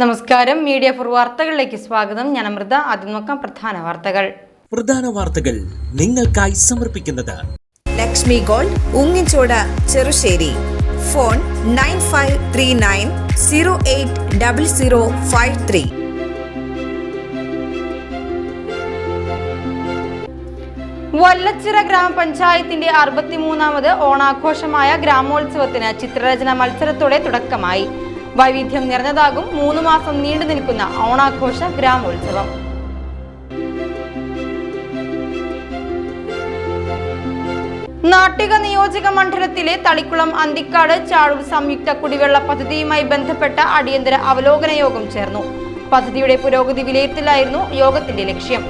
നമസ്കാരം. Media for വാർത്തകളിലേക്ക് സ്വാഗതം. ഞാൻ അമൃത. ആദ്യം നോക്കാം പ്രധാന വാർത്തകൾ നിങ്ങൾക്കായി സമർപ്പിക്കുന്നത് ലക്ഷ്മി ഗോൾഡ്, ഉങ്ങിച്ചോട്, ചെറുശ്ശേരി. ഫോൺ 9539080053. വല്ലച്ചിറ ഗ്രാമപഞ്ചായത്തിന്റെ 63ാമത് ഓണാഘോഷമായ ഗ്രാമോത്സവത്തിന് ചിത്രരചന മത്സരത്തോടെ തുടക്കമായി. വൈവിധ്യം നിറഞ്ഞതാകും 3 മാസം നീണ്ടു നിൽക്കുന്ന ഓണാഘോഷ ഗ്രാമോത്സവം. നാട്ടിക നിയോജക മണ്ഡലത്തിലെ തളിക്കുളം അന്തിക്കാട് ചാഴൂർ സംയുക്ത കുടിവെള്ള പദ്ധതിയുമായി ബന്ധപ്പെട്ട അടിയന്തര അവലോകന യോഗം ചേർന്നു. പദ്ധതിയുടെ പുരോഗതി വിലയിരുത്തലായിരുന്നു യോഗത്തിന്റെ ലക്ഷ്യം.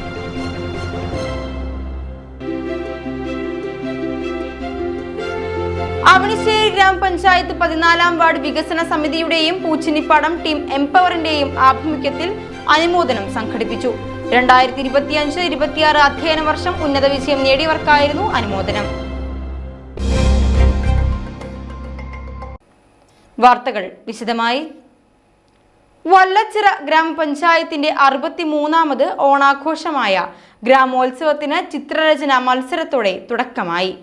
അവണിശ്ശേരി ഗ്രാമപഞ്ചായത്ത് 14ാം വാർഡ് വികസന സമിതിയുടെയും പൂച്ചിനിപ്പാടം ടീം എംപവറിന്റെയും ആഭിമുഖ്യത്തിൽ അനുമോദനം സംഘടിപ്പിച്ചു. 2025-26 അധ്യയന വർഷം ഉന്നത വിജയം നേടിയവർക്കായിരുന്നു അനുമോദനം. വാർത്തകൾ വിശദമായി. വല്ലച്ചിറ ഗ്രാമപഞ്ചായത്തിന്റെ 63ാമത് ഓണാഘോഷമായ ഗ്രാമോത്സവത്തിന് ചിത്രരചന മത്സരത്തോടെ തുടക്കമായി.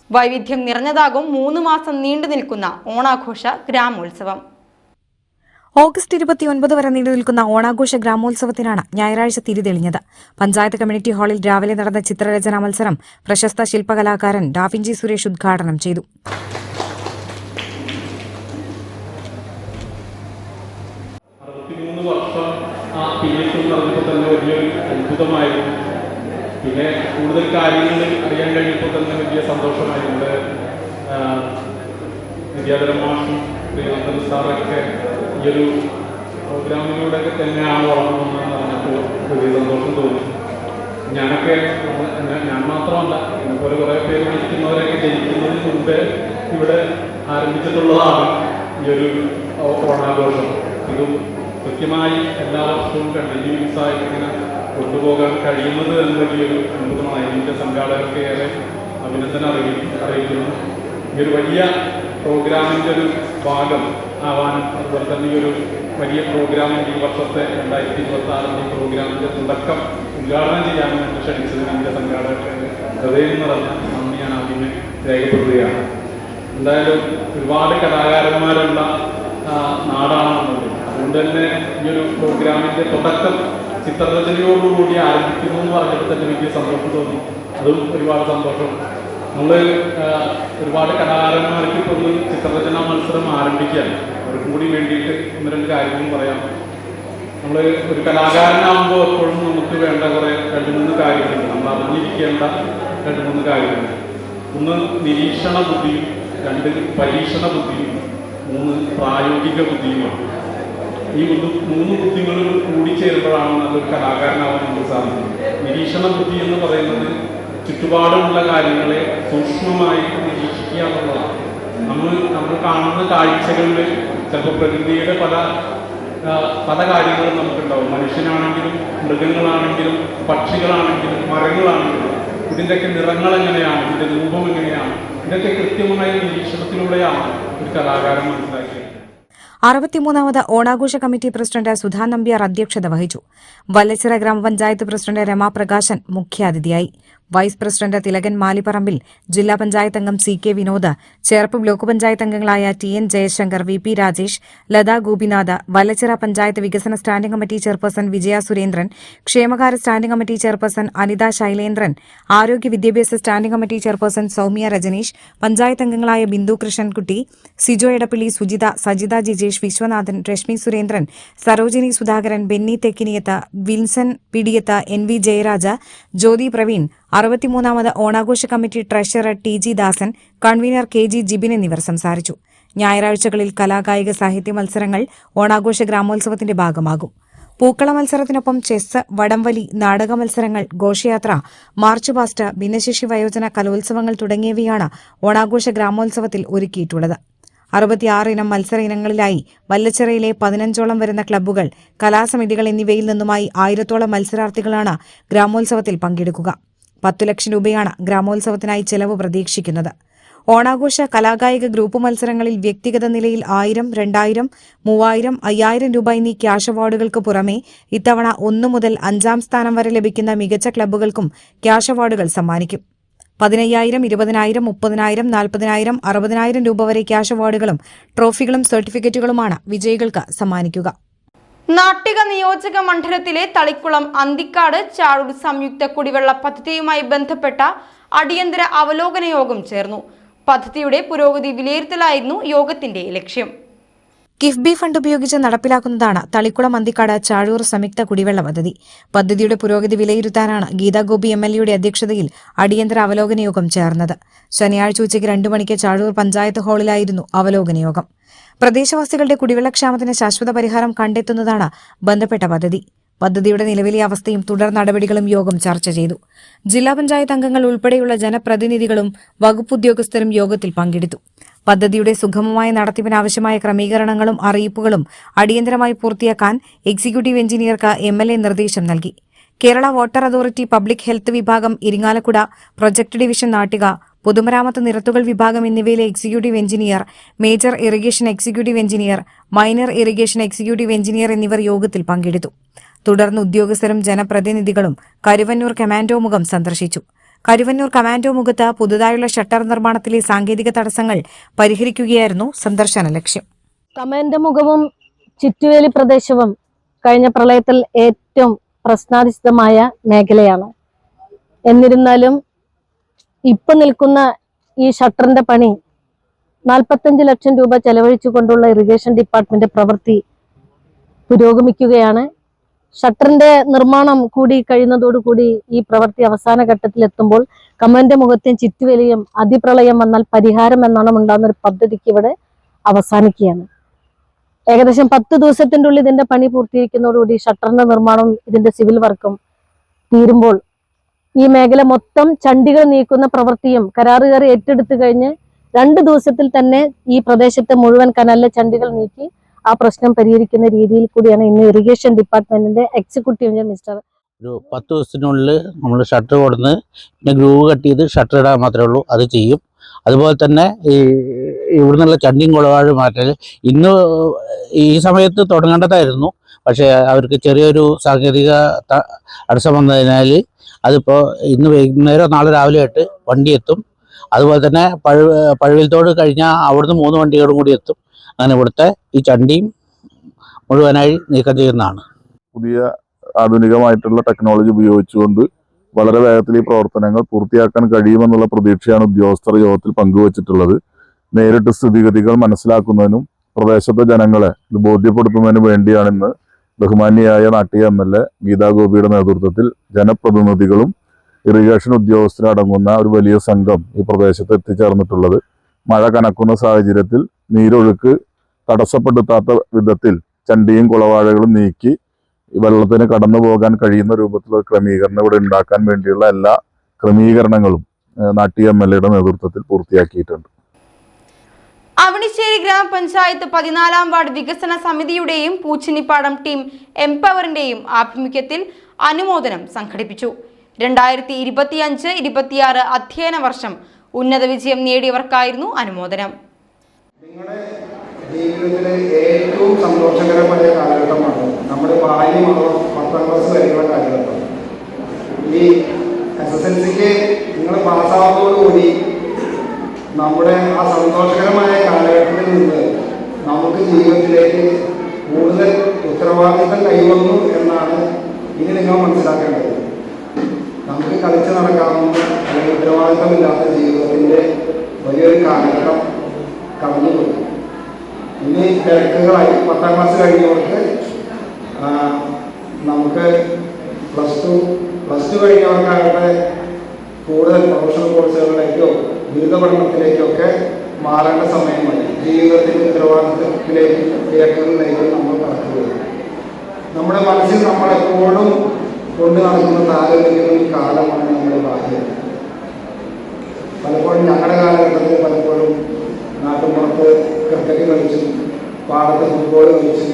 വൈവിധ്യം നിറഞ്ഞതാകും 3 മാസം നീണ്ടു നിൽക്കുന്ന ഓണാഘോഷ ഗ്രാമോത്സവം. ഓഗസ്റ്റ് 29 വരെ നീണ്ടുനിൽക്കുന്ന ഓണാഘോഷ ഗ്രാമോത്സവത്തിനാണ് ഞായറാഴ്ച തിരിതെളിഞ്ഞത്. പഞ്ചായത്ത് കമ്മ്യൂണിറ്റി ഹാളിൽ രാവിലെ നടന്ന ചിത്രരചനാ മത്സരം പ്രശസ്ത ശില്പകലാകാരൻ ഡാവിഞ്ചി സുരേഷ് ഉദ്ഘാടനം ചെയ്തു. പിന്നെ കൂടുതൽ കാര്യങ്ങൾ അറിയാൻ കഴിഞ്ഞപ്പോൾ തന്നെ വലിയ സന്തോഷമായിട്ടുണ്ട്. വിദ്യാധര മാഷും ശ്രീനന്ദൻ സാറൊക്കെ ഈ ഒരു പ്രോഗ്രാമിലൂടെയൊക്കെ തന്നെയാണ് വളർന്നതെന്ന് പറഞ്ഞപ്പോൾ വലിയ സന്തോഷം തോന്നി. ഞാൻ മാത്രമല്ല, ഇതുപോലെ കുറേ പേര് വിളിക്കുന്നവരൊക്കെ ജനിക്കുന്നതിന് മുമ്പേ ഇവിടെ ആരംഭിച്ചിട്ടുള്ളതാണ് ഈ ഒരു ഓണാഘോഷം. ഇതും കൃത്യമായി എല്ലാ വർഷവും കണ്ടിന്യൂസ് ആയിട്ട് ഇങ്ങനെ കൊണ്ടുപോകാൻ കഴിയുന്നത് എന്ന് വലിയൊരു അത്ഭുതമാണ്. ഇതിൻ്റെ സംഘാടകർക്ക് ഏറെ അഭിനന്ദനം അറിയിക്കുന്നു. ഈ ഒരു വലിയ പ്രോഗ്രാമിൻ്റെ ഒരു ഭാഗം ആവാനും അതുപോലെ തന്നെ ഈ ഒരു വലിയ പ്രോഗ്രാമിൻ്റെ ഈ വർഷത്തെ 2026 പ്രോഗ്രാമിൻ്റെ തുടക്കം ഉദ്ഘാടനം ചെയ്യാനും വേണ്ടി ക്ഷണിച്ചതിന് ഇതിൻ്റെ സംഘാടകർക്ക് ഹൃദയം നിറഞ്ഞ നന്ദി ഞാൻ ആദ്യമേ രേഖപ്പെടുത്തുകയാണ്. എന്തായാലും ഒരുപാട് കലാകാരന്മാരുള്ള നാടാണെന്നുള്ളത്, അതുകൊണ്ട് തന്നെ ഈ ഒരു പ്രോഗ്രാമിൻ്റെ തുടക്കം ചിത്രരചനയോടുകൂടി ആരംഭിക്കുന്നു എന്ന് പറഞ്ഞപ്പോൾ തന്നെ വലിയ സന്തോഷം തോന്നി. അതും ഒരുപാട് സന്തോഷം. നമ്മൾ ഒരുപാട് കലാകാരന്മാർക്ക് ഇപ്പോൾ ഒരു ചിത്രരചനാ മത്സരം ആരംഭിക്കുകയാണ്. അവർക്കും കൂടി വേണ്ടിയിട്ട് 1-2 കാര്യങ്ങൾ പറയാം. നമ്മൾ ഒരു കലാകാരനാകുമ്പോൾ എപ്പോഴും നമുക്ക് വേണ്ട കുറേ 2-3 കാര്യങ്ങളുണ്ട്. നമ്മൾ അറിഞ്ഞിരിക്കേണ്ട 2-3 കാര്യങ്ങളുണ്ട്. 1 നിരീക്ഷണ ബുദ്ധിയും, 2 പരീക്ഷണ ബുദ്ധിയും, 3 പ്രായോഗിക ബുദ്ധിയുമാണ്. ഈ 3 ബുദ്ധികളും കൂടിച്ചേരുമ്പോഴാണ് നല്ലൊരു കലാകാരനാവാൻ നമുക്ക് സാധിക്കുന്നത്. നിരീക്ഷണ ബുദ്ധി എന്ന് പറയുന്നത് ചുറ്റുപാടുമുള്ള കാര്യങ്ങളെ സൂക്ഷ്മമായി നിരീക്ഷിക്കുക എന്നുള്ളതാണ്. നമ്മൾ കാണുന്ന കാഴ്ചകളിൽ ചിലപ്പോൾ പ്രകൃതിയുടെ പല കാര്യങ്ങളും നമുക്കുണ്ടാവും. മനുഷ്യനാണെങ്കിലും മൃഗങ്ങളാണെങ്കിലും പക്ഷികളാണെങ്കിലും മരങ്ങളാണെങ്കിലും ഇതിൻ്റെയൊക്കെ നിറങ്ങൾ എങ്ങനെയാണ്, ഇതിൻ്റെ രൂപം എങ്ങനെയാണ്, ഇതൊക്കെ കൃത്യമായ നിരീക്ഷണത്തിലൂടെയാണ് ഒരു കലാകാരൻ മനസ്സിലാക്കിയത്. 63ാമത് ഓണാഘോഷ കമ്മിറ്റി പ്രസിഡന്റ് സുധാ നമ്പ്യാർ അധ്യക്ഷത വഹിച്ചു. വല്ലച്ചിറ ഗ്രാമപഞ്ചായത്ത് പ്രസിഡന്റ് രമാപ്രകാശൻ മുഖ്യാതിഥിയായി. വൈസ് പ്രസിഡന്റ് തിലകൻ മാലിപ്പറമ്പിൽ, ജില്ലാ പഞ്ചായത്ത് അംഗം CK വിനോദ്, ചേർപ്പ് ബ്ലോക്ക് പഞ്ചായത്ത് അംഗങ്ങളായ TN ജയശങ്കർ, VP രാജേഷ്, ലതാ ഗോപിനാഥ്, വല്ലച്ചിറ പഞ്ചായത്ത് വികസന standing committee chairperson Vijaya Surendran, ക്ഷേമകാര്യ standing committee chairperson Anitha Shailendran, ആരോഗ്യ വിദ്യാഭ്യാസ standing committee chairperson Soumya Rajeesh, panchayat അംഗങ്ങളായ ബിന്ദു കൃഷ്ണൻകുട്ടി, സിജോ എടപ്പള്ളി, സുജിത, സജിത ജിജേഷ്, വിശ്വനാഥൻ, രശ്മി സുരേന്ദ്രൻ, സരോജിനി സുധാകരൻ, ബെന്നി തെക്കിനിയത്ത്, വിൻസൻ പിടിയത്ത്, NV ജയരാജ, ജ്യോതി പ്രവീൺ, 63ാമത് ഓണാഘോഷ കമ്മിറ്റി ട്രഷറർ TG ദാസൻ, കൺവീനർ KG ജിബിൻ എന്നിവർ സംസാരിച്ചു. ഞായറാഴ്ചകളിൽ കലാകായിക സാഹിത്യ മത്സരങ്ങൾ ഓണാഘോഷ ഗ്രാമോത്സവത്തിന്റെ ഭാഗമാകും. പൂക്കള മത്സരത്തിനൊപ്പം ചെസ്, വടംവലി, നാടക മത്സരങ്ങൾ, ഘോഷയാത്ര, മാർച്ച് പാസ്റ്റ്, ഭിന്നശേഷി വയോജന കലോത്സവങ്ങൾ തുടങ്ങിയവയാണ് ഓണാഘോഷ ഗ്രാമോത്സവത്തിൽ ഒരുക്കിയിട്ടുള്ളത്. 66 ഇനം മത്സര ഇനങ്ങളിലായി വല്ലച്ചിറയിലെ 15ഓളം വരുന്ന ക്ലബ്ബുകൾ, കലാസമിതികൾ എന്നിവയിൽ നിന്നുമായി 1000ഓളം മത്സരാർത്ഥികളാണ് ഗ്രാമോത്സവത്തിൽ പങ്കെടുക്കുക. 10 ലക്ഷം രൂപയാണ് ഗ്രാമോത്സവത്തിനായി ചെലവ് പ്രതീക്ഷിക്കുന്നത്. ഓണാഘോഷ കലാകായിക ഗ്രൂപ്പ് മത്സരങ്ങളിൽ വ്യക്തിഗത നിലയിൽ 1000, 2000, 3000, 5000 രൂപ എന്നീ ക്യാഷ് അവാർഡുകൾക്ക് പുറമെ ഇത്തവണ 1 മുതൽ 5-ാം സ്ഥാനം വരെ ലഭിക്കുന്ന മികച്ച ക്ലബ്ബുകൾക്കും ക്യാഷ് അവാർഡുകൾ സമ്മാനിക്കും. 15,000, 20,000, 30,000, 40,000, 60,000 രൂപ വരെ ക്യാഷ് അവാർഡുകളും ട്രോഫികളും സർട്ടിഫിക്കറ്റുകളുമാണ് വിജയികൾക്ക് സമ്മാനിക്കുക. നാട്ടിക നിയോജക മണ്ഡലത്തിലെ തളിക്കുളം അന്തിക്കാട് ചാഴൂർ സംയുക്ത കുടിവെള്ള പദ്ധതിയുമായി ബന്ധപ്പെട്ട അടിയന്തര അവലോകന യോഗം ചേർന്നു. പദ്ധതിയുടെ പുരോഗതി വിലയിരുത്തലായിരുന്നു യോഗത്തിന്റെ ലക്ഷ്യം. കിഫ്ബി ഫണ്ട് ഉപയോഗിച്ച് നടപ്പിലാക്കുന്നതാണ് തളിക്കുളം അന്തിക്കാട് ചാഴൂർ സംയുക്ത കുടിവെള്ള പദ്ധതി. പദ്ധതിയുടെ പുരോഗതി വിലയിരുത്താനാണ് ഗീതാഗോപി MLA അധ്യക്ഷതയിൽ അടിയന്തര അവലോകന യോഗം ചേർന്നത്. ശനിയാഴ്ച ഉച്ചയ്ക്ക് 2 മണിക്ക് ചാഴൂർ പഞ്ചായത്ത് ഹാളിലായിരുന്നു അവലോകന യോഗം. പ്രദേശവാസികളുടെ കുടിവെള്ളക്ഷാമത്തിന് ശാശ്വത പരിഹാരം കണ്ടെത്തുന്നതാണ് ബന്ധപ്പെട്ട പദ്ധതി. പദ്ധതിയുടെ നിലവിലെ അവസ്ഥയും തുടർ നടപടികളും യോഗം ചർച്ച ചെയ്തു. ജില്ലാ പഞ്ചായത്ത് അംഗങ്ങൾ ഉൾപ്പെടെയുള്ള ജനപ്രതിനിധികളും വകുപ്പ് ഉദ്യോഗസ്ഥരും യോഗത്തിൽ പങ്കെടുത്തു. പദ്ധതിയുടെ സുഗമമായ നടത്തിപ്പിനാവശ്യമായ ക്രമീകരണങ്ങളും അറിയിപ്പുകളും അടിയന്തരമായി പൂർത്തിയാക്കാൻ എക്സിക്യൂട്ടീവ് എഞ്ചിനീയർക്ക് MLA നിർദ്ദേശം നൽകി. Kerala water authority public health വിഭാഗം ഇരിങ്ങാലക്കുട, പ്രൊജക്ട് ഡിവിഷൻ നാട്ടിക, പൊതുമരാമത്ത് നിരത്തുകൾ വിഭാഗം എന്നിവയിലെ executive engineer, major irrigation executive engineer, minor irrigation executive engineer എന്നിവർ യോഗത്തിൽ പങ്കെടുത്തു. തുടർന്ന് ഉദ്യോഗസ്ഥരും ജനപ്രതിനിധികളും കരുവന്നൂർ കമാൻഡോ മുഖം സന്ദർശിച്ചു. കരുവന്നൂർ കമാൻഡോ മുഖത്ത് പുതുതായുള്ള ഷട്ടർ നിർമ്മാണത്തിലെ സാങ്കേതിക തടസ്സങ്ങൾ പരിഹരിക്കുകയായിരുന്നു സന്ദർശന ലക്ഷ്യം. കമാൻഡോ മുഖവും ചുറ്റുവേലി പ്രദേശവും കഴിഞ്ഞ പ്രളയത്തിൽ ഏറ്റവും പ്രശ്നാധിഷ്ഠിതമായ മേഖലയാണ്. എന്നിരുന്നാലും ഇപ്പൊ നിൽക്കുന്ന ഈ ഷട്ടറിന്റെ പണി 45 ലക്ഷം രൂപ ചെലവഴിച്ചുകൊണ്ടുള്ള ഇറിഗേഷൻ ഡിപ്പാർട്ട്മെന്റ് പ്രവൃത്തി പുരോഗമിക്കുകയാണ്. ഷട്ടറിന്റെ നിർമ്മാണം കൂടി കഴിയുന്നതോടുകൂടി ഈ പ്രവൃത്തി അവസാന ഘട്ടത്തിൽ എത്തുമ്പോൾ കമാൻഡോ മുഖത്തെയും ചുറ്റുവേലിയും അതിപ്രളയം വന്നാൽ പരിഹാരം എന്നാണ് ഉണ്ടാകുന്ന ഒരു പദ്ധതിക്ക് ഇവിടെ അവസാനിക്കുകയാണ്. ഏകദേശം 10 ദിവസത്തിന്റെ ഉള്ളിൽ ഇതിന്റെ പണി പൂർത്തീകരിക്കുന്നതോടുകൂടി ഷട്ടറിന്റെ നിർമ്മാണവും ഇതിന്റെ സിവിൽ വർക്കും തീരുമ്പോൾ ഈ മേഖല മൊത്തം ചണ്ടികൾ നീക്കുന്ന പ്രവൃത്തിയും കരാറുകാർ ഏറ്റെടുത്തു കഴിഞ്ഞ് 2 ദിവസത്തിൽ തന്നെ ഈ പ്രദേശത്തെ മുഴുവൻ കനാലിലെ ചണ്ടികൾ നീക്കി ആ പ്രശ്നം പരിഹരിക്കുന്ന രീതിയിൽ കൂടിയാണ് ഇന്ന് ഇറിഗേഷൻ ഡിപ്പാർട്ട്മെന്റിന്റെ എക്സിക്യൂട്ടീവ് എഞ്ചിനീയർ മിസ്റ്റർ ഒരു 10 ദിവസത്തിനുള്ളിൽ നമ്മൾ ഷട്ടർ കൊടുന്ന് പിന്നെ ഗ്രൂവ് കട്ട് ചെയ്ത് ഷട്ടർ ഇടാൻ മാത്രമേ ഉള്ളൂ, അത് ചെയ്യും. അതുപോലെ തന്നെ ഇവിടെ നിന്നുള്ള ചണ്ടിയും കുളവാഴ് മാറ്റൽ ഇന്ന് ഈ സമയത്ത് തുടങ്ങേണ്ടതായിരുന്നു. പക്ഷേ അവർക്ക് ചെറിയൊരു സാങ്കേതിക തടസ്സം വന്നതിനാൽ അതിപ്പോൾ ഇന്ന് വൈകുന്നേരം നാളെ രാവിലെ ആയിട്ട് വണ്ടി എത്തും. അതുപോലെ തന്നെ പഴുവിൽത്തോട് കഴിഞ്ഞാൽ അവിടുന്ന് 3 വണ്ടികളും കൂടി എത്തും. അങ്ങനെ ഇവിടുത്തെ ഈ ചണ്ടിയും മുഴുവനായി നീക്കം ചെയ്യുന്നതാണ്. പുതിയ ആധുനികമായിട്ടുള്ള ടെക്നോളജി ഉപയോഗിച്ചുകൊണ്ട് വളരെ വേഗത്തിൽ ഈ പ്രവർത്തനങ്ങൾ പൂർത്തിയാക്കാൻ കഴിയുമെന്നുള്ള പ്രതീക്ഷയാണ് ഉദ്യോഗസ്ഥർ യോഗത്തിൽ പങ്കുവച്ചിട്ടുള്ളത്. നേരിട്ട് സ്ഥിതിഗതികൾ മനസ്സിലാക്കുന്നതിനും പ്രദേശത്തെ ജനങ്ങളെ ഇത് ബോധ്യപ്പെടുത്തുന്നതിനും വേണ്ടിയാണ് ഇന്ന് ബഹുമാന്യയായ നാട്ടിക MLA ഗീതാഗോപിയുടെ നേതൃത്വത്തിൽ ജനപ്രതിനിധികളും ഇറിഗേഷൻ ഉദ്യോഗസ്ഥരും അടങ്ങുന്ന ഒരു വലിയ സംഘം ഈ പ്രദേശത്ത് എത്തിച്ചേർന്നിട്ടുള്ളത്. മഴ കനക്കുന്ന സാഹചര്യത്തിൽ നീരൊഴുക്ക് തടസ്സപ്പെടുത്താത്ത വിധത്തിൽ ചണ്ടിയും കുളവാഴകളും നീക്കി വെള്ളത്തിന് കടന്നു പോകാൻ കഴിയുന്ന രൂപത്തിലുള്ള ക്രമീകരണം ഇവിടെ ഉണ്ടാക്കാൻ വേണ്ടിയുള്ള എല്ലാ ക്രമീകരണങ്ങളും നാട്ടിക MLAയുടെ നേതൃത്വത്തിൽ പൂർത്തിയാക്കിയിട്ടുണ്ട്. അവണിശ്ശേരി ഗ്രാമപഞ്ചായത്ത് 14-ാം വാർഡ് വികസന സമിതിയുടെയും പൂച്ചിനിപ്പാടം ടീം എംപവറിന്റെയും ആഭിമുഖ്യത്തിൽ അനുമോദനം സംഘടിപ്പിച്ചു. 2025-26 അധ്യയന വർഷം ഉന്നത വിജയം നേടിയവർക്കായിരുന്നു അനുമോദനം. നിങ്ങളുടെ ജീവിതത്തിലെ ഏറ്റവും സന്തോഷകരമായ കാലഘട്ടമാണ് നമ്മുടെ ബാല്യം 10ാം ക്ലാസ് വരെയുള്ള കാലഘട്ടം. ഈ SSLCക്ക് നിങ്ങൾ പാസ്സാവുന്നതോടുകൂടി നമ്മുടെ ആ സന്തോഷകരമായ കാലഘട്ടത്തിൽ നിന്ന് നമുക്ക് ജീവിതത്തിലേക്ക് കൂടുതൽ ഉത്തരവാദിത്തം കൈവന്നു എന്നാണ് ഇനി നിങ്ങൾ മനസ്സിലാക്കേണ്ടത്. നമുക്ക് കളിച്ച് നടക്കാവുന്ന അല്ലെങ്കിൽ ഉത്തരവാദിത്തമില്ലാത്ത ജീവിതത്തിൻ്റെ വലിയൊരു കാലഘട്ടം കടന്നുപോയി. ഇനി തിരക്കുകളായി 10ാം ക്ലാസ് കഴിഞ്ഞവർക്ക് നമുക്ക് പ്ലസ് ടു കഴിഞ്ഞവർക്കാകട്ടെ കൂടുതൽ പ്രൊഫഷണൽ കോഴ്സുകളിലേക്കോ ബിരുദ പഠനത്തിലേക്കൊക്കെ മാറേണ്ട സമയമായി. ജീവിതത്തിൻ്റെ ഉത്തരവാദിത്തത്തിലേക്ക് നമ്മൾ കടക്കുകയാണ്. നമ്മുടെ മനസ്സിൽ നമ്മളെപ്പോഴും കൊണ്ട് നടക്കുന്ന താരതമ്യം ഈ കാലമാണ് നമ്മുടെ ബാല്യം. പലപ്പോഴും ഞങ്ങളുടെ കാലഘട്ടത്തിൽ പലപ്പോഴും നാട്ടുമ്പുറത്ത് ക്രിക്കറ്റ് കളിച്ചും പാടത്ത് ഫുട്ബോൾ കളിച്ചും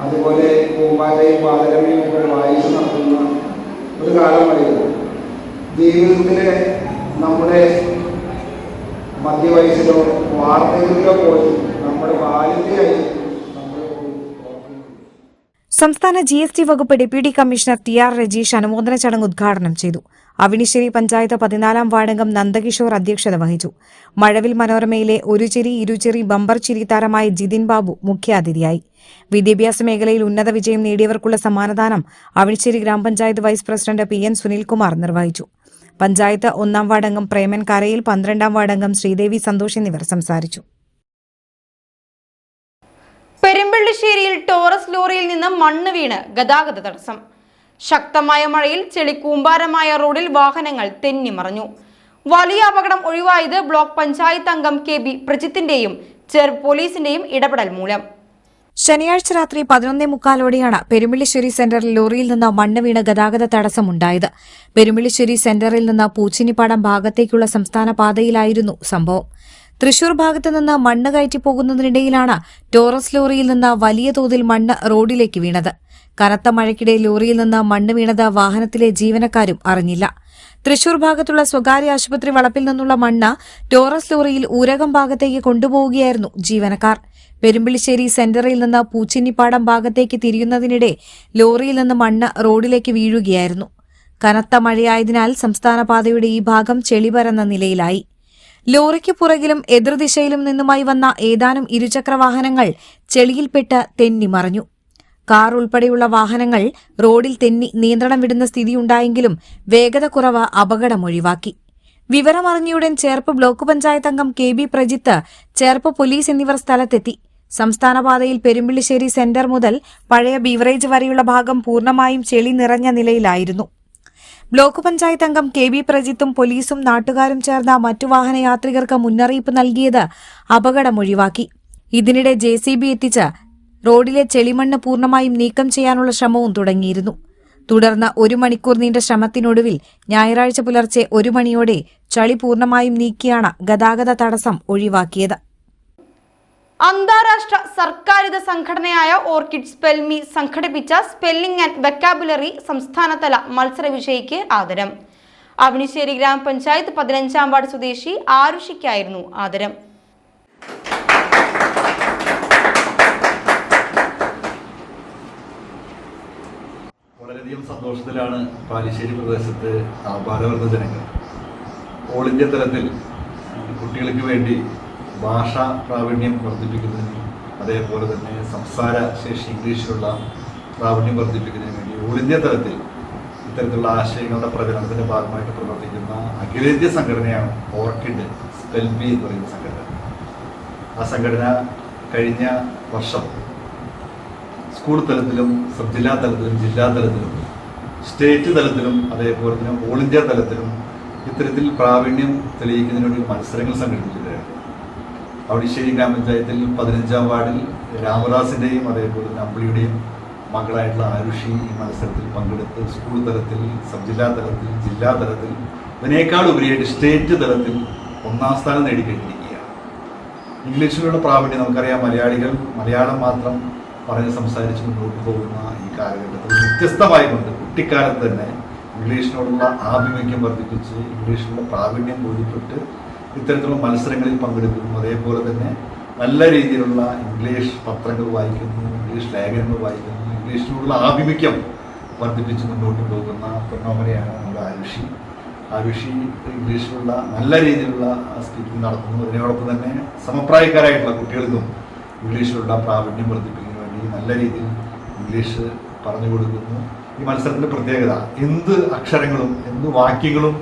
അതുപോലെ പൂമ്പാറ്റയും പാതരമയും ഒക്കെ വായിച്ച് നടത്തുന്ന ഒരു കാലമായിരുന്നു. ജീവിതത്തിലെ നമ്മുടെ മധ്യവയസ്സിലോ വാർദ്ധക്യത്തിലോ പോയി നമ്മുടെ ബാല്യതയായി നമ്മൾ സംസ്ഥാന GST വകുപ്പ് ഡെപ്യൂട്ടി കമ്മീഷണർ TR രജീഷ് അനുമോദന ചടങ്ങ് ഉദ്ഘാടനം ചെയ്തു. അവിണിശ്ശേരി പഞ്ചായത്ത് 14-ാം വാർഡംഗം നന്ദകിഷോർ അധ്യക്ഷത വഹിച്ചു. മഴവിൽ മനോരമയിലെ ഒരു ചിരി ഇരുചിരി ബമ്പർ ചിരി താരമായ ജിതിൻ ബാബു മുഖ്യാതിഥിയായി. വിദ്യാഭ്യാസ മേഖലയിൽ ഉന്നത വിജയം നേടിയവർക്കുള്ള സമ്മാനദാനം അവിണിശ്ശേരി ഗ്രാമപഞ്ചായത്ത് വൈസ് പ്രസിഡന്റ് PN സുനിൽകുമാർ നിർവഹിച്ചു. പഞ്ചായത്ത് 1-ാം വാർഡംഗം പ്രേമൻ കരയിൽ, 12-ാം വാർഡംഗം ശ്രീദേവി സന്തോഷ് എന്നിവർ സംസാരിച്ചു. പെരുമ്പള്ളിശ്ശേരിയിൽ ടോറസ് ലോറിയിൽ നിന്ന് മണ്ണ് വീണ് ഗതാഗത തടസ്സം. ശക്തമായ മഴയിൽ ചെളിക്കൂമ്പാരമായ റോഡിൽ വാഹനങ്ങൾ തെന്നിമറിഞ്ഞു. വലിയ അപകടം ഒഴിവായത് ബ്ലോക്ക് പഞ്ചായത്ത് അംഗം KB പ്രജിത്തിന്റെയും ചെറുപ്പ് പോലീസിന്റെയും ഇടപെടൽ മൂലം. ശനിയാഴ്ച രാത്രി 11:45ഓടെയാണ് പെരുമ്പള്ളിശ്ശേരി സെന്ററിൽ ലോറിയിൽ നിന്ന് മണ്ണ് വീണ് ഗതാഗത തടസ്സമുണ്ടായത്. പെരുമ്പള്ളിശ്ശേരി സെന്ററിൽ നിന്ന് പൂച്ചിനിപ്പാടം ഭാഗത്തേക്കുള്ള സംസ്ഥാന പാതയിലായിരുന്നു സംഭവം. തൃശൂർ ഭാഗത്ത് നിന്ന് മണ്ണ് കയറ്റി പോകുന്നതിനിടയിലാണ് ടോറസ് ലോറിയിൽ നിന്ന് വലിയ തോതിൽ മണ്ണ് റോഡിലേക്ക് വീണത്. കനത്ത മഴയ്ക്കിടെ ലോറിയിൽ നിന്ന് മണ്ണ് വീണത് വാഹനത്തിലെ ജീവനക്കാരും അറിഞ്ഞില്ല. തൃശൂർ ഭാഗത്തുള്ള സ്വകാര്യ ആശുപത്രി വളപ്പിൽ നിന്നുള്ള മണ്ണ് ടോറസ് ലോറിയിൽ ഊരകം ഭാഗത്തേക്ക് കൊണ്ടുപോവുകയായിരുന്നു ജീവനക്കാർ. പെരുമ്പള്ളിശ്ശേരി സെന്ററിൽ നിന്ന് പൂച്ചിന്നിപ്പാടം ഭാഗത്തേക്ക് തിരിയുന്നതിനിടെ ലോറിയിൽ നിന്ന് മണ്ണ് റോഡിലേക്ക് വീഴുകയായിരുന്നു. കനത്ത മഴയായതിനാൽ സംസ്ഥാന പാതയുടെ ഈ ഭാഗം ചെളിപരന്ന നിലയിലായി. ലോറിക്ക് പുറകിലും എതിർദിശയിലും നിന്നുമായി വന്ന ഏതാനും ഇരുചക്രവാഹനങ്ങൾ ചെളിയിൽപ്പെട്ട് തെന്നിമറിഞ്ഞു. കാർ ഉൾപ്പെടെയുള്ള വാഹനങ്ങൾ റോഡിൽ തെന്നി നിയന്ത്രണം വിടുന്ന സ്ഥിതിയുണ്ടായെങ്കിലും വേഗത കുറവ് അപകടമൊഴിവാക്കി. വിവരമറിഞ്ഞയുടൻ ചേർപ്പ് ബ്ലോക്ക് പഞ്ചായത്ത് അംഗം KB പ്രജിത്ത്, ചേർപ്പ് പോലീസ് എന്നിവർ സ്ഥലത്തെത്തി. സംസ്ഥാന പാതയിൽ പെരുമ്പള്ളിശ്ശേരി സെന്റർ മുതൽ പഴയ ബീവറേജ് വരെയുള്ള ഭാഗം പൂർണ്ണമായും ചെളി നിറഞ്ഞ നിലയിലായിരുന്നു. ബ്ലോക്ക് പഞ്ചായത്ത് അംഗം KB പ്രജിത്തും പോലീസും നാട്ടുകാരും ചേർന്ന മറ്റു വാഹനയാത്രികർക്ക് മുന്നറിയിപ്പ് നൽകിയത് അപകടമൊഴിവാക്കി. ഇതിനിടെ JCB എത്തിച്ച് റോഡിലെ ചെളിമണ്ണ് പൂർണ്ണമായും നീക്കം ചെയ്യാനുള്ള ശ്രമവും തുടങ്ങിയിരുന്നു. തുടർന്ന് 1 മണിക്കൂർ നീണ്ട ശ്രമത്തിനൊടുവിൽ ഞായറാഴ്ച പുലർച്ചെ 1 മണിയോടെ ചളി പൂർണ്ണമായും നീക്കിയാണ് ഗതാഗത തടസ്സം ഒഴിവാക്കിയത്. അന്താരാഷ്ട്ര സർക്കാരിത സംഘടനയായ ഓർക്കിഡ് സ്പെൽമി സംഘടിപ്പിച്ച സ്പെല്ലിംഗ് ആൻഡ് വെക്കാബുലറി സംസ്ഥാനതല മത്സര വിജയിക്ക് ആദരം. അവിണിശ്ശേരി ഗ്രാമപഞ്ചായത്ത് 15-ാം വാർഡ് സ്വദേശി ആരുഷിക്കായിരുന്നു ആദരം. വളരെയധികം സന്തോഷത്തിലാണ് പാലിശ്ശേരി പ്രദേശത്ത് ബാലവർഗ ജനങ്ങൾ. ഓൾ ഇന്ത്യ തലത്തിൽ കുട്ടികൾക്ക് വേണ്ടി ഭാഷാ പ്രാവീണ്യം വർദ്ധിപ്പിക്കുന്നതിനും അതേപോലെ തന്നെ സംസാര ശേഷി ഇംഗ്ലീഷിലുള്ള പ്രാവീണ്യം വർദ്ധിപ്പിക്കുന്നതിന് വേണ്ടി ഓൾ ഇന്ത്യ തലത്തിൽ ഇത്തരത്തിലുള്ള ആശയങ്ങളുടെ പ്രചരണത്തിൻ്റെ ഭാഗമായിട്ട് പ്രവർത്തിക്കുന്ന അഖിലേന്ത്യാ സംഘടനയാണ് ഓർക്കിഡ് സ്പെൽമി എന്ന് പറയുന്ന സംഘടന. ആ സംഘടന കഴിഞ്ഞ വർഷം സ്കൂൾ തലത്തിലും സബ് ജില്ലാ തലത്തിലും ജില്ലാ തലത്തിലും സ്റ്റേറ്റ് തലത്തിലും അതേപോലെ തന്നെ ഓൾ ഇന്ത്യ തലത്തിലും ഇത്തരത്തിൽ പ്രാവീണ്യം തെളിയിക്കുന്നതിന് വേണ്ടി മത്സരങ്ങൾ സംഘടിപ്പിച്ചിട്ടുണ്ടായിരുന്നു. അവിണിശ്ശേരി ഗ്രാമപഞ്ചായത്തിൽ 15-ാം വാർഡിൽ രാമദാസിൻ്റെയും അതേപോലെ തന്നെ അമ്പിളിയുടെയും മകളായിട്ടുള്ള ആരുഷി ഈ മത്സരത്തിൽ പങ്കെടുത്ത് സ്കൂൾ തലത്തിൽ സബ് ജില്ലാ തലത്തിൽ ജില്ലാ തലത്തിൽ ഇതിനേക്കാൾ ഉപരിയായിട്ട് സ്റ്റേറ്റ് തലത്തിൽ 1-ാം സ്ഥാനം നേടിക്കഴിഞ്ഞിരിക്കുകയാണ്. ഇംഗ്ലീഷിലുള്ള പ്രാവീണ്യം നമുക്കറിയാം. മലയാളികൾ മലയാളം മാത്രം പറഞ്ഞ് സംസാരിച്ച് മുന്നോട്ട് പോകുന്ന ഈ കാലഘട്ടത്തിൽ വ്യത്യസ്തമായിക്കൊണ്ട് കുട്ടിക്കാലത്ത് തന്നെ ഇംഗ്ലീഷിനോടുള്ള ആഭിമുഖ്യം വർദ്ധിപ്പിച്ച് ഇംഗ്ലീഷിലുള്ള പ്രാവീണ്യം ബോധ്യപ്പെട്ട് ഇത്തരത്തിലുള്ള മത്സരങ്ങളിൽ പങ്കെടുക്കുന്നു. അതേപോലെ തന്നെ നല്ല രീതിയിലുള്ള ഇംഗ്ലീഷ് പത്രങ്ങൾ വായിക്കുന്നു, ഇംഗ്ലീഷ് ലേഖനങ്ങൾ വായിക്കുന്നു, ഇംഗ്ലീഷിനോടുള്ള ആഭിമുഖ്യം വർദ്ധിപ്പിച്ച് മുന്നോട്ട് പോകുന്ന പൊന്നോമനയാണ് നമ്മുടെ ആരുഷി ഇംഗ്ലീഷിലുള്ള നല്ല രീതിയിലുള്ള സ്പീക്കിംഗ് നടത്തുന്നു. അതിനോടൊപ്പം തന്നെ സമപ്രായക്കാരായിട്ടുള്ള കുട്ടികൾക്കും ഇംഗ്ലീഷിലുള്ള പ്രാവീണ്യം വർദ്ധിപ്പിക്കുന്നതിന് വേണ്ടി നല്ല രീതിയിൽ ഇംഗ്ലീഷ് പറഞ്ഞു കൊടുക്കുന്നു. ഈ മത്സരത്തിൻ്റെ പ്രത്യേകത എന്ത് അക്ഷരങ്ങളും എന്ത് വാക്യങ്ങളും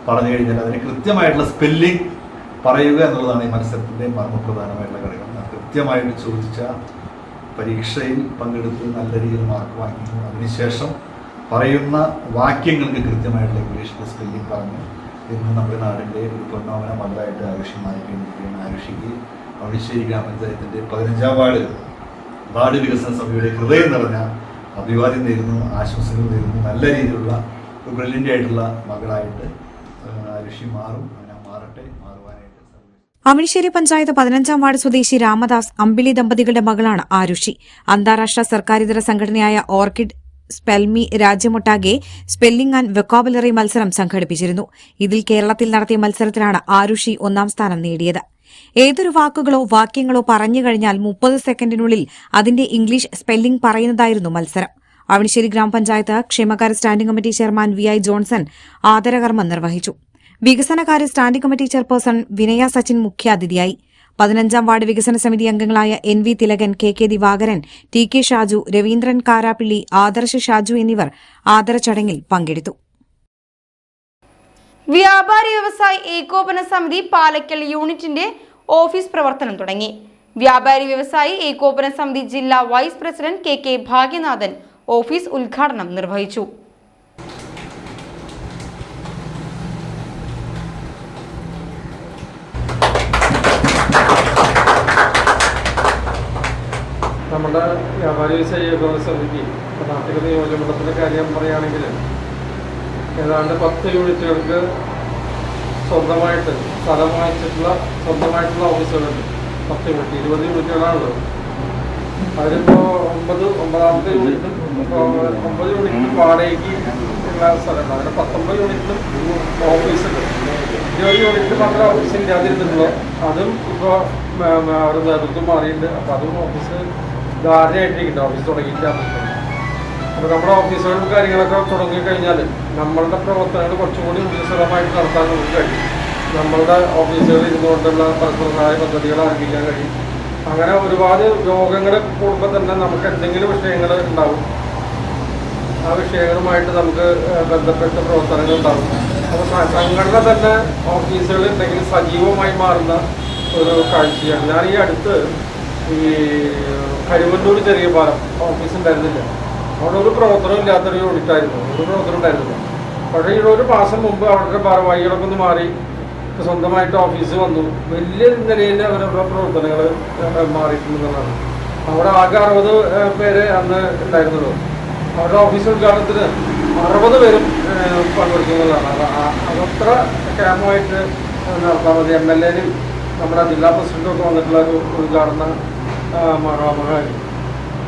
പറഞ്ഞു കഴിഞ്ഞാൽ അതിന് കൃത്യമായിട്ടുള്ള സ്പെല്ലിംഗ് പറയുക എന്നുള്ളതാണ് ഈ മത്സരത്തിൻ്റെ മർമ്മപ്രധാനമായിട്ടുള്ള ഘടകം. കൃത്യമായിട്ട് ചോദിച്ച പരീക്ഷയിൽ പങ്കെടുത്ത് നല്ല രീതിയിൽ മാർക്ക് വാങ്ങിക്കുന്നു. അതിനുശേഷം പറയുന്ന വാക്യങ്ങൾക്ക് കൃത്യമായിട്ടുള്ള ഇംഗ്ലീഷിലെ സ്പെല്ലിംഗ് പറഞ്ഞ് ഇന്ന് നമ്മുടെ നാടിൻ്റെ ഒരു പൊന്നോമന മകളായിട്ട് ആരുഷി മാറിക്കഴിഞ്ഞിരിക്കുകയാണ്. ആരുഷിക്ക് അവിണിശ്ശേരി ഗ്രാമപഞ്ചായത്തിൻ്റെ 15-ാം വാർഡ് വികസന സഭയുടെ ഹൃദയം നിറഞ്ഞ അഭിവാദ്യം നേരുന്നു, ആശംസകൾ നേരുന്നു. നല്ല രീതിയിലുള്ള ഒരു ബ്രില്യൻ്റ് ആയിട്ടുള്ള മകളായിട്ട് ആരുഷി മാറും. അങ്ങനെ മാറട്ടെ, മാറുവാനായിട്ട്. അവിണിശ്ശേരി പഞ്ചായത്ത് 15-ാം വാർഡ് സ്വദേശി രാമദാസ്, അമ്പിളി ദമ്പതികളുടെ മകളാണ് ആരുഷി. അന്താരാഷ്ട്ര സർക്കാരിതര സംഘടനയായ ഓർക്കിഡ് സ്പെൽമി രാജ്യമൊട്ടാകെ സ്പെല്ലിംഗ് ആൻഡ് വൊക്കാബുലറി മത്സരം സംഘടിപ്പിച്ചിരുന്നു. ഇതിൽ കേരളത്തിൽ നടത്തിയ മത്സരത്തിലാണ് ആരുഷി ഒന്നാം സ്ഥാനം നേടിയത്. ഏതൊരു വാക്കുകളോ വാക്യങ്ങളോ പറഞ്ഞു കഴിഞ്ഞാൽ 30 സെക്കൻഡിനുള്ളിൽ അതിന്റെ ഇംഗ്ലീഷ് സ്പെല്ലിംഗ് പറയുന്നതായിരുന്നു മത്സരം. അവണിശ്ശേരി ഗ്രാമപഞ്ചായത്ത് ക്ഷേമകാര്യ standing committee chairman VI Johnson ആദരകർമ്മം നിർവഹിച്ചു. വികസനകാര്യ സ്റ്റാൻഡിംഗ് കമ്മിറ്റി ചെയർപേഴ്സൺ വിനയ സച്ചിൻ മുഖ്യാതിഥിയായി. 15ാം വാർഡ് വികസന സമിതി അംഗങ്ങളായ NV Thilakan, KK Divakaran, TK Shaju, Raveendran കാരാപ്പിള്ളി, Adarsh Shaju എന്നിവർ ആദര ചടങ്ങിൽ പങ്കെടുത്തു. വ്യാപാരി വ്യവസായി ഏകോപന സമിതി പാലക്കൽ യൂണിറ്റിന്റെ ഓഫീസ് പ്രവർത്തനം തുടങ്ങി. വ്യാപാരി വ്യവസായി ഏകോപന സമിതി ജില്ലാ vice president KK Bhagyanathan office ഉദ്ഘാടനം നിർവഹിച്ചു. നമ്മുടെ വ്യാപാരി വ്യവസായി ഏകോപന സമിതി നാട്ടിക നിയോജകമണ്ഡലത്തിൻ്റെ കാര്യം പറയുകയാണെങ്കിൽ ഏതാണ്ട് 10 യൂണിറ്റുകൾക്ക് സ്വന്തമായിട്ട് സ്ഥലം സ്വന്തമായിട്ടുള്ള ഓഫീസുകളുണ്ട്. 10 യൂണിറ്റ് 20 യൂണിറ്റുകളാണുള്ളത്. അതിലിപ്പോൾ 9ാമത്തെ യൂണിറ്റും 9 യൂണിറ്റിനും വാടകയ്ക്ക് ഉള്ള സ്ഥലമുണ്ട്. അങ്ങനെ 19 യൂണിറ്റിനും ഓഫീസുണ്ട്. 20 യൂണിറ്റിന് മാത്രമേ ഓഫീസ് ഇല്ലാതിരുന്നുള്ളൂ. അതും ഇപ്പോൾ അവിടെ നേതൃത്വം മാറിയിട്ടുണ്ട്. അപ്പോൾ അതും ഓഫീസ് ധാരണയായിട്ടിരിക്കുന്നുണ്ട്. ഓഫീസ് തുടങ്ങിയിട്ടാണ്. അപ്പോൾ നമ്മുടെ ഓഫീസുകളും കാര്യങ്ങളൊക്കെ തുടങ്ങിക്കഴിഞ്ഞാൽ നമ്മളുടെ പ്രവർത്തനങ്ങൾ കുറച്ചും കൂടി ഊർജ്ജസ്വലമായിട്ട് നടത്താൻ നമുക്ക് കഴിയും. നമ്മളുടെ ഓഫീസുകളിൽ ഇരുന്നുകൊണ്ടുള്ള പരസ്പരസഹായ പദ്ധതികൾ ആരംഭിക്കാൻ കഴിയും. അങ്ങനെ ഒരുപാട് രോഗങ്ങൾ കൂടുമ്പോൾ തന്നെ നമുക്ക് എന്തെങ്കിലും വിഷയങ്ങൾ ഉണ്ടാവും. ആ വിഷയങ്ങളുമായിട്ട് നമുക്ക് ബന്ധപ്പെട്ട പ്രവർത്തനങ്ങൾ ഉണ്ടാവും. അപ്പോൾ സംഘടന തന്നെ ഓഫീസുകളിൽ എന്തെങ്കിലും സജീവമായി മാറുന്ന ഒരു കാഴ്ചയാണ്. ഞാൻ ഈ അടുത്ത് ഈ കരുവന്നൂർ ചെറിയ പാലം ഓഫീസ് ഉണ്ടായിരുന്നില്ല. അവിടെ ഒരു പ്രവർത്തനം ഇല്ലാത്തൊരു യൂണിറ്റായിരുന്നു. ഒരു പ്രവർത്തനം ഉണ്ടായിരുന്നില്ല. പക്ഷേ ഈ ഒരു മാസം മുമ്പ് അവരുടെ ഭാരവാഹികളൊക്കെ ഒന്ന് മാറി സ്വന്തമായിട്ട് ഓഫീസ് വന്നു. വലിയ നിലയിൽ അവരുടെ പ്രവർത്തനങ്ങൾ മാറിയിട്ടുണ്ടെന്നുള്ളതാണ്. അവിടെ ആകെ 60 പേര് അന്ന് ഉണ്ടായിരുന്നുള്ളൂ. അവരുടെ ഓഫീസ് ഉദ്ഘാടനത്തിന് 60 പേരും പങ്കെടുക്കുന്നതാണ്. അതത്ര ക്യാമ്പുമായിട്ട് നടത്താൻ മതി. MLA-നും നമ്മുടെ ജില്ലാ പ്രസിഡന്റും ഒക്കെ വന്നിട്ടുള്ള ഒരു ഉദ്ഘാടന മഹാമഹാനി.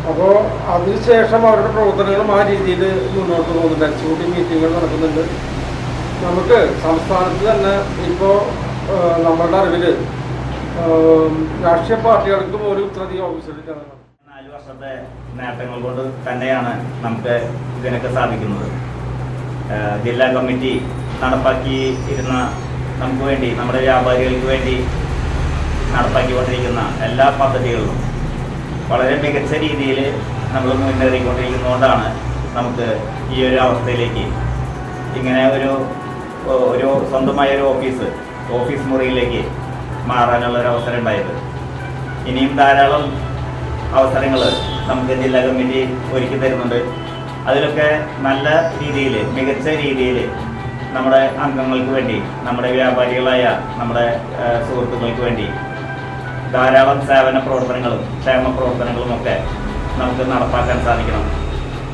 അപ്പോൾ അതിനുശേഷം അവരുടെ പ്രവർത്തനങ്ങളും ആ രീതിയിൽ മുന്നോട്ട് പോകുന്നുണ്ട്. എക്സിക്യൂട്ടീവ് മീറ്റിങ്ങുകൾ നടക്കുന്നുണ്ട്. നമുക്ക് സംസ്ഥാനത്ത് തന്നെ ഇപ്പോൾ നമ്മളുടെ അറിവിൽ രാഷ്ട്രീയ പാർട്ടികൾക്കും ഒരു ഇത്രയധികം ഓഫീസുകൾ 4 വർഷത്തെ നേട്ടങ്ങൾ കൊണ്ട് തന്നെയാണ് നമുക്ക് ഇതിനൊക്കെ സാധിക്കുന്നത്. ജില്ലാ കമ്മിറ്റി നടപ്പാക്കിയിരുന്ന നമുക്ക് വേണ്ടി, നമ്മുടെ വ്യാപാരികൾക്ക് വേണ്ടി നടപ്പാക്കിക്കൊണ്ടിരിക്കുന്ന എല്ലാ പദ്ധതികളിലും വളരെ മികച്ച രീതിയിൽ നമ്മൾ മുന്നേറിക്കൊണ്ടിരിക്കുന്നതുകൊണ്ടാണ് നമുക്ക് ഈ ഒരു അവസ്ഥയിലേക്ക് ഇങ്ങനെ ഒരു സ്വന്തമായ ഒരു ഓഫീസ് മുറിയിലേക്ക് മാറാനുള്ള ഒരു അവസരം ഉണ്ടായത്. ഇനിയും ധാരാളം അവസരങ്ങൾ നമുക്ക് ജില്ലാ കമ്മിറ്റി ഒരുക്കി തരുന്നുണ്ട്. അതിലൊക്കെ നല്ല രീതിയിൽ, മികച്ച രീതിയിൽ നമ്മുടെ അംഗങ്ങൾക്ക് വേണ്ടി, നമ്മുടെ വ്യാപാരികളായ നമ്മുടെ സുഹൃത്തുക്കൾക്ക് വേണ്ടി ധാരാളം സേവന പ്രവർത്തനങ്ങളും ക്ഷേമ പ്രവർത്തനങ്ങളുമൊക്കെ നമുക്ക് നടപ്പാക്കാൻ സാധിക്കണം.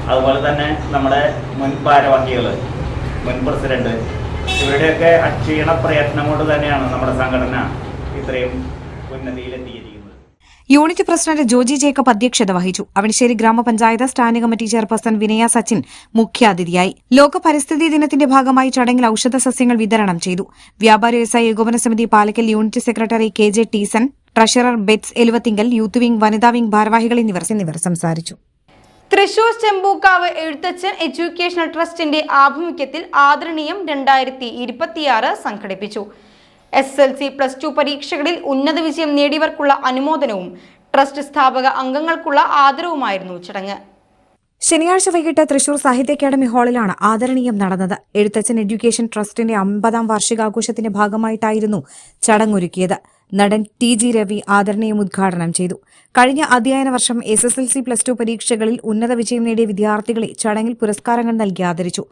അതുപോലെ തന്നെ നമ്മുടെ മുൻ ഭാരവാഹികൾ, മുൻ പ്രസിഡന്റ്, ഇവരുടെയൊക്കെ അക്ഷീണ പ്രയത്നം കൊണ്ട് തന്നെയാണ് നമ്മുടെ സംഘടന ഇത്രയും ഉന്നതിയിലെത്തിയിരിക്കുന്നത്. യൂണിറ്റ് പ്രസിഡന്റ് ജോജി ജേക്കബ് അധ്യക്ഷത വഹിച്ചു. അവണിശ്ശേരി ഗ്രാമപഞ്ചായത്ത് സ്റ്റാൻഡിംഗ് കമ്മിറ്റി ചെയർപേഴ്സൺ വിനയ സച്ചിൻ മുഖ്യാതിഥിയായി. ലോക പരിസ്ഥിതി ദിനത്തിന്റെ ഭാഗമായി ചടങ്ങിൽ ഔഷധ സസ്യങ്ങൾ വിതരണം ചെയ്തു. വ്യാപാരി വ്യവസായ ഏകോപന സമിതി Palakkal unit secretary KJ Teeson, treasurer Betts Eluvathingal, youth wing, വനിതാ വിംഗ് ഭാരവാഹികൾ എന്നിവർ സംസാരിച്ചു. തൃശൂർ ചെമ്പൂക്കാവ് എഴുത്തച്ഛൻ എഡ്യൂക്കേഷണൽ ട്രസ്റ്റിന്റെ ആഭിമുഖ്യത്തിൽ ആദരണീയം 2026 സംഘടിപ്പിച്ചു. SSLC+2 പരീക്ഷകളിൽ ഉന്നത വിജയം നേടിയവർക്കുള്ള അനുമോദനവും ട്രസ്റ്റ് സ്ഥാപക അംഗങ്ങൾക്കുള്ള ആദരവുമായിരുന്നു ചടങ്ങ്. ശനിയാഴ്ച വൈകിട്ട് തൃശൂർ സാഹിത്യ അക്കാദമി ഹാളിലാണ് ആദരണീയം നടന്നത്. എഴുത്തച്ഛൻ എഡ്യൂക്കേഷൻ ട്രസ്റ്റിന്റെ 50ാം വാർഷികാഘോഷത്തിന്റെ ഭാഗമായിട്ടായിരുന്നു ചടങ്ങൊരുക്കിയത്. നടൻ TG രവി ആദരണീയം ഉദ്ഘാടനം ചെയ്തു. കഴിഞ്ഞ അധ്യയന വർഷം SSLC+2 പരീക്ഷകളിൽ ഉന്നത വിജയം നേടിയ വിദ്യാർത്ഥികളെ ചടങ്ങിൽ പുരസ്കാരങ്ങൾ നൽകി ആദരിച്ചു.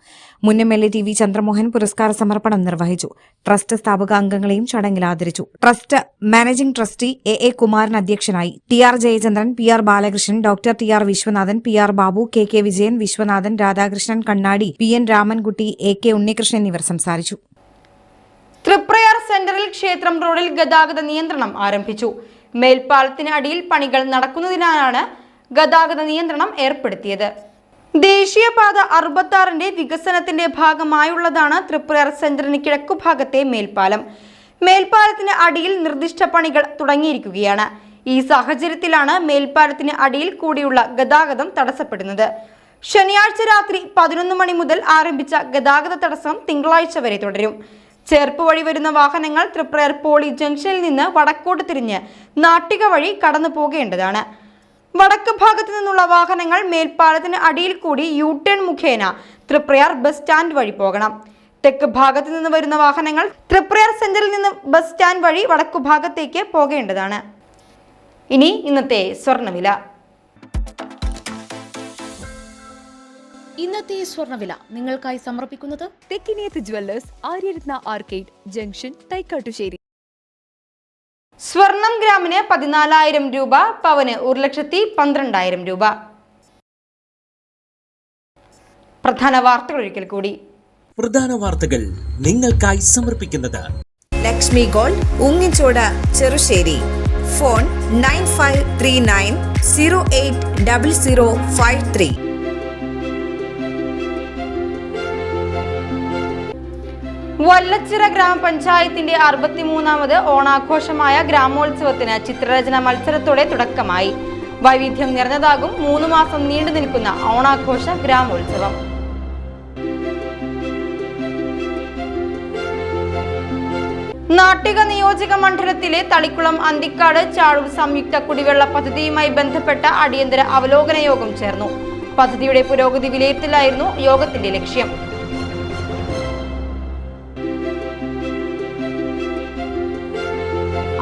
മുൻ MLA TV ചന്ദ്രമോഹൻ പുരസ്കാര സമർപ്പണം നിർവഹിച്ചു. ട്രസ്റ്റ് സ്ഥാപക അംഗങ്ങളെയും ചടങ്ങിൽ ആദരിച്ചു. Trust managing trustee AA Kumaran അധ്യക്ഷനായി. TR Jayachandran, PR Balakrishnan, doctor TR Viswanathan, PR Babu, KK Vijayan, Viswanathan, Radhakrishnan കണ്ണാടി, PN രാമൻകുട്ടി, AK ഉണ്ണികൃഷ്ണൻ എന്നിവർ സംസാരിച്ചു. തൃപ്രയാർ സെന്ററിൽ ക്ഷേത്രം റോഡിൽ ഗതാഗത നിയന്ത്രണം ആരംഭിച്ചു. മേൽപ്പാലത്തിന് അടിയിൽ പണികൾ നടക്കുന്നതിനാലാണ് ഗതാഗത നിയന്ത്രണം ഏർപ്പെടുത്തിയത്. ദേശീയപാത 66ന്റെ വികസനത്തിന്റെ ഭാഗമായുള്ളതാണ് തൃപ്രയാർ സെന്ററിന് കിഴക്കുഭാഗത്തെ മേൽപ്പാലം. മേൽപ്പാലത്തിന് അടിയിൽ നിർദ്ദിഷ്ട പണികൾ തുടങ്ങിയിരിക്കുകയാണ്. ഈ സാഹചര്യത്തിലാണ് മേൽപ്പാലത്തിന് അടിയിൽ കൂടിയുള്ള ഗതാഗതം തടസ്സപ്പെടുന്നത്. ശനിയാഴ്ച രാത്രി 11 മണി മുതൽ ആരംഭിച്ച ഗതാഗത തടസ്സം തിങ്കളാഴ്ച വരെ തുടരും. ചേർപ്പ് വഴി വരുന്ന വാഹനങ്ങൾ തൃപ്രയാർ പോളി ജംഗ്ഷനിൽ നിന്ന് വടക്കോട്ട് തിരിഞ്ഞ് നാട്ടിക വഴി കടന്നു പോകേണ്ടതാണ്. വടക്ക് ഭാഗത്തു നിന്നുള്ള വാഹനങ്ങൾ മേൽപ്പാലത്തിന് അടിയിൽ കൂടി യു-ടേൺ മുഖേന തൃപ്രയാർ ബസ് സ്റ്റാൻഡ് വഴി പോകണം. തെക്ക് ഭാഗത്തു നിന്ന് വരുന്ന വാഹനങ്ങൾ തൃപ്രയാർ സെന്ററിൽ നിന്ന് ബസ് സ്റ്റാൻഡ് വഴി വടക്കു ഭാഗത്തേക്ക് പോകേണ്ടതാണ്. ഇനി ഇന്നത്തെ സ്വർണ്ണവില. ഇന്നത്തെ സ്വർണ്ണവില നിങ്ങൾക്കായി സമർപ്പിക്കുന്നത് Thekkiniyath jewellers, Aryaratna arcade junction, Thaikkattussery. സ്വർണം ഗ്രാമിന് 14,000 രൂപ, പവന് 1,12,000 രൂപ. പ്രധാന വാർത്തകൾ ഒരിക്കൽ കൂടി. പ്രധാന വാർത്തകൾ നിങ്ങൾക്കായി സമർപ്പിക്കുന്നത് ലക്ഷ്മി ഗോൾഡ്, ഉങ്ങിച്ചോട്, ചെറുശ്ശേരി. ഫോൺ 9539080053. വല്ലച്ചിറ ഗ്രാമപഞ്ചായത്തിന്റെ 63ാമത് ഓണാഘോഷമായ ഗ്രാമോത്സവത്തിന് ചിത്രരചന മത്സരത്തോടെ തുടക്കമായി. വൈവിധ്യം നിറഞ്ഞതാകും 3 മാസം നീണ്ടു നിൽക്കുന്ന ഓണാഘോഷ ഗ്രാമോത്സവം. നാട്ടിക നിയോജക മണ്ഡലത്തിലെ തളിക്കുളം അന്തിക്കാട് ചാഴൂർ സംയുക്ത കുടിവെള്ള പദ്ധതിയുമായി ബന്ധപ്പെട്ട അടിയന്തര അവലോകന യോഗം ചേർന്നു. പദ്ധതിയുടെ പുരോഗതി വിലയിരുത്തലായിരുന്നു യോഗത്തിന്റെ ലക്ഷ്യം.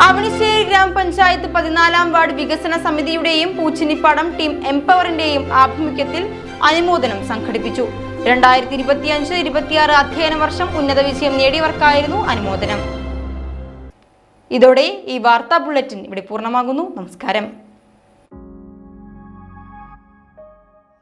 അവണിശ്ശേരി ഗ്രാമപഞ്ചായത്ത് 14ാം വാർഡ് വികസന സമിതിയുടെയും പൂച്ചിനിപ്പാടം ടീം എംപവറിന്റെയും ആഭിമുഖ്യത്തിൽ അനുമോദനം സംഘടിപ്പിച്ചു. 2025-26 അധ്യയന വർഷം ഉന്നത വിജയം നേടിയവർക്കായിരുന്നു അനുമോദനം. ഇതോടെ ഈ വാർത്താ ബുള്ളറ്റിൻ ഇവിടെ പൂർണ്ണമാകുന്നു. നമസ്കാരം.